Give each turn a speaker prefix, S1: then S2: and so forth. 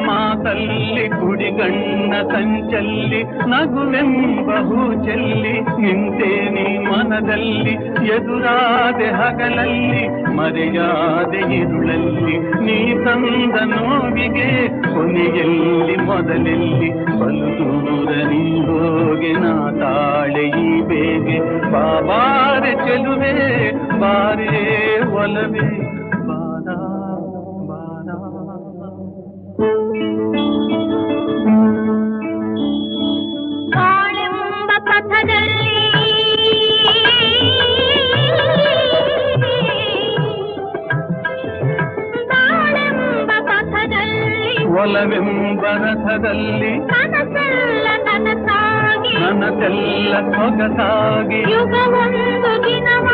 S1: ಮಾತಲ್ಲಿ ಕುಡಿಗಣ್ಣ ಸಂಚಲ್ಲಿ ನಗುವೆಂಬ ಹೂಚೆಲ್ಲಿ ನಿಂತೇನಿ ಮನದಲ್ಲಿ ಎದುರಾದೆ ಹಗಲಲ್ಲಿ ಮರೆಯಾದೆ ಇರುಳಲ್ಲಿ ನೀ ತಂದ ನೋವಿಗೆ ಕೊನೆಯಲ್ಲಿ ಮೊದಲೆಲ್ಲಿ ಬಲು ದೂರ ನೀ ಹೋಗೆ ನಾ ತಾಳೆ ಈ ಬೇಗೆ ಬಾಬಾರೆ ಚೆಲುವೆ ಬಾರೇ ಒಲವೇ ಬಾರಾ ಬಾರಾ
S2: ಬಾಳೆಂಬ ಪಥದಲ್ಲಿ
S1: ಒಲವೆಂಬ ರಥದಲ್ಲಿ
S2: ಕನಸೆಲ್ಲ ನನಸಾಗಿ
S1: ನನಸೆಲ್ಲ ಸೊಗಸಾಗಿ
S2: ಯುಗವೊಂದು ದಿನವ